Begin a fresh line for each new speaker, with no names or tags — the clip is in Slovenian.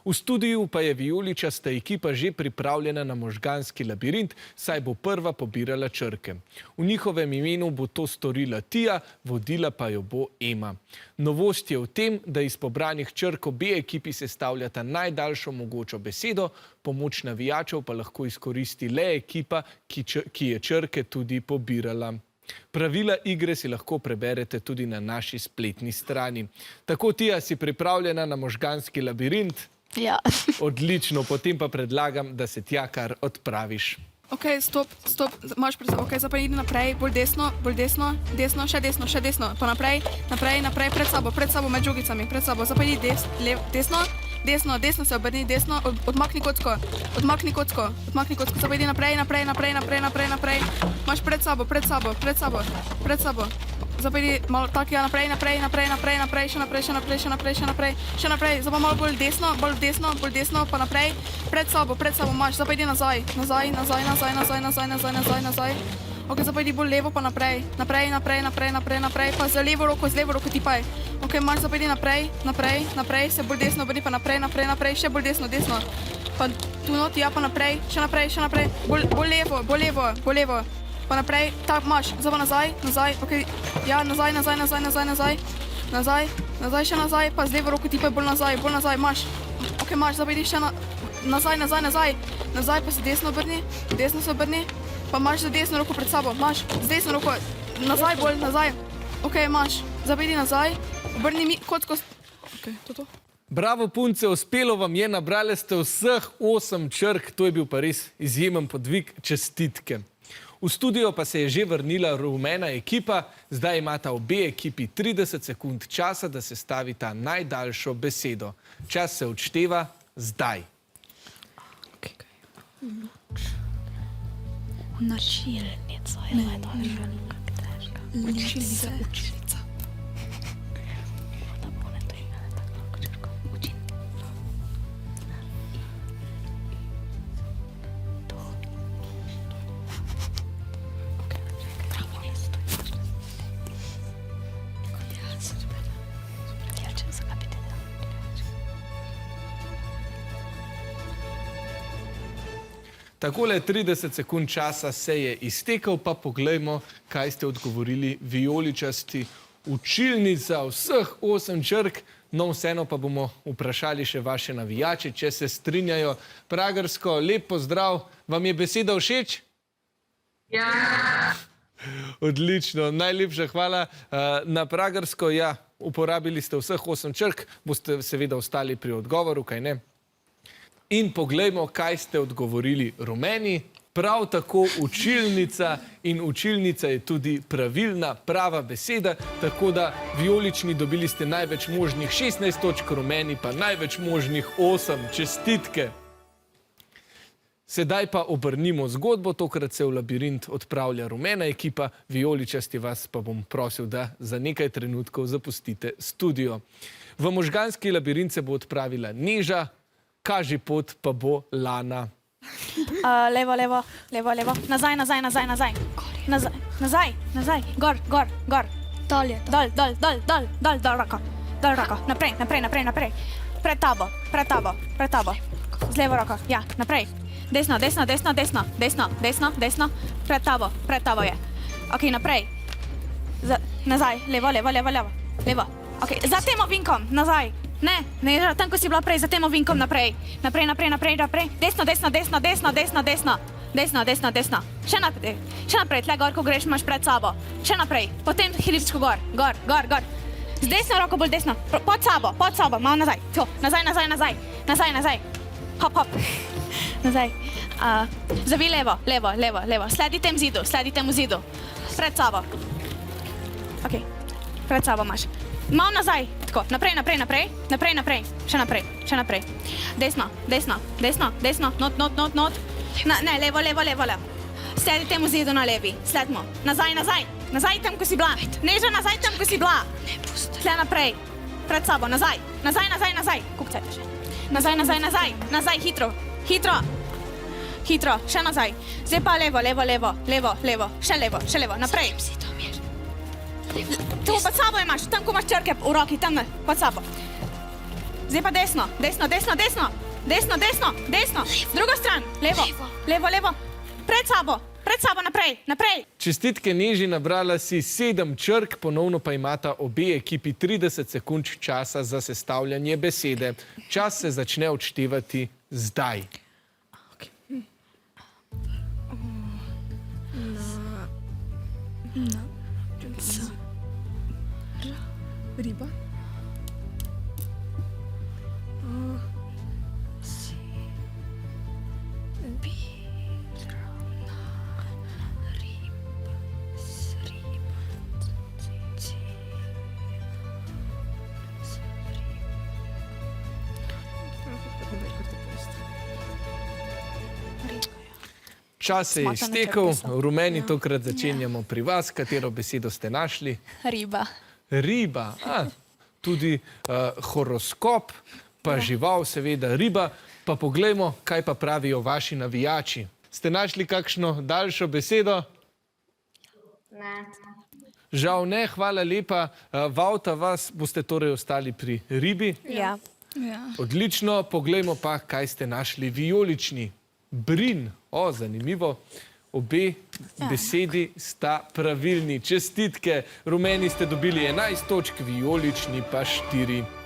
V studiu pa je vijoličasta ekipa že pripravljena na možganski labirint, saj bo prva pobirala črke. V njihovem imenu bo to storila Tija, vodila pa jo bo Ema. Novost je v tem, da iz pobranih črk obe ekipi sestavljata najdaljšo mogočo besedo, pomoč navijačev pa lahko izkoristi le ekipa, ki je črke tudi pobirala. Pravila igre si lahko preberete tudi na naši spletni strani. Tako, Tija, si pripravljena na možganski labirint?
Ja.
Odlično, potem pa predlagam, da se tja kar odpraviš.
Ok, stop, imaš predstav, ok, zdaj pa idi naprej, bolj desno, desno, še desno, pa naprej, pred sabo, med žogicami, pred sabo, zdaj pa idi desno se obrni, desno, odmakni kocko, zdaj pa idi naprej, imaš pred sabo, zdaj pa idi malo tak, ja, naprej, še naprej, zdaj pa malo bolj desno, pa naprej, pred sabo imaš, zdaj pa idi nazaj, ok, zdaj pa idi bolj levo, pa naprej, pa z levo roko tipaj, ok, imaš, zdaj pa idi naprej, se bolj desno obrni, pa naprej, še bolj desno, pa tu noti, ja, pa naprej, še naprej, bolj levo, pa naprej, tak imaš, zdaj pa nazaj, ok, ja, nazaj, še nazaj, pa z levo roko tipaj bolj nazaj, imaš, ok, imaš, zdaj pa idi še nazaj, pa se desno se obrni, pa imaš za desno roko pred sabo, imaš z desno roko, nazaj, ok, imaš, zdaj pa idi nazaj, obrni mi kocko, ok, to.
Bravo, punce, uspelo vam je, nabrali ste vseh 8 črk, to je bil pa res izjemen podvig, čestitke. V studio pa se je že vrnila rumena ekipa, zdaj imata obe ekipi 30 sekund časa, da se stavita najdaljšo besedo. Čas se odšteva zdaj.
Učilnica.
Takole 30 sekund časa se je iztekel, pa poglejmo, kaj ste odgovorili vijoličasti. Učilnica vseh 8 črk, no vseeno pa bomo vprašali še vaše navijače, če se strinjajo. Pragersko, lep pozdrav, vam je beseda všeč?
Ja.
Odlično, najlepša hvala. Na Pragersko, ja, uporabili ste vseh 8 črk, boste seveda ostali pri odgovoru, kaj ne? In poglejmo, kaj ste odgovorili rumeni. Prav tako učilnica in učilnica je tudi pravilna, prava beseda, tako da vijolični dobili ste največ možnih 16 točk, rumeni pa največ možnih 8. Čestitke. Sedaj pa obrnimo zgodbo, tokrat se v labirint odpravlja rumena ekipa, vijoličasti vas pa bom prosil, da za nekaj trenutkov zapustite studio. V možganski labirint se bo odpravila Neža, kaži pot pa bo Lana.
Levo, nazaj, gor, dol, roko, naprej, pred tabo, z levo roko, ja, naprej, desno, pred tabo je, ok, naprej, nazaj, levo, ok, za tem ovinkom, nazaj, ne, tam, ko si bila prej, za tem ovinkom naprej, desno, še naprej, tle gor, ko greš, imaš pred sabo, še naprej, potem hiličko gor, z desno roko bolj desno, pod sabo, malo nazaj, nazaj, hop, nazaj, zavi levo, sledi temu zidu, pred sabo, ok, pred sabo imaš, malo nazaj, tako, naprej, še naprej, desno, not, ne, levo, sledi temu zidu na levi, sledimo, nazaj tam, ko si bila, Neža, nazaj tam, ko si bila, tle naprej, pred sabo, nazaj, kupce, nazaj, hitro, še nazaj, zdaj pa levo, še levo, naprej, tu pod sabo imaš, tam, ko imaš črke v roki, tam pod sabo. Zdaj pa desno, desno, desno, desno. Desno, desno, desno. Drugo stran, levo, levo, levo. Pred sabo, naprej, naprej.
Čestitke Neži, nabrala si 7 črk, ponovno pa imata obe ekipi 30 sekund časa za sestavljanje besede. Čas se začne odštevati zdaj.
Riba.
Čas se je iztekel, rumeni tokrat začenjamo pri vas. Katero besedo ste našli?
Riba.
Riba, tudi horoskop, pa žival, seveda riba. Pa poglejmo, kaj pa pravijo vaši navijači. Ste našli kakšno daljšo besedo?
Ne.
Žal ne, hvala lepa. Vauta, vas boste torej ostali pri ribi?
Ja.
Odlično, poglejmo pa, kaj ste našli vijolični. Brin, zanimivo. Obe besedi sta pravilni. Čestitke, rumeni ste dobili 11 točk, vijolični pa 4.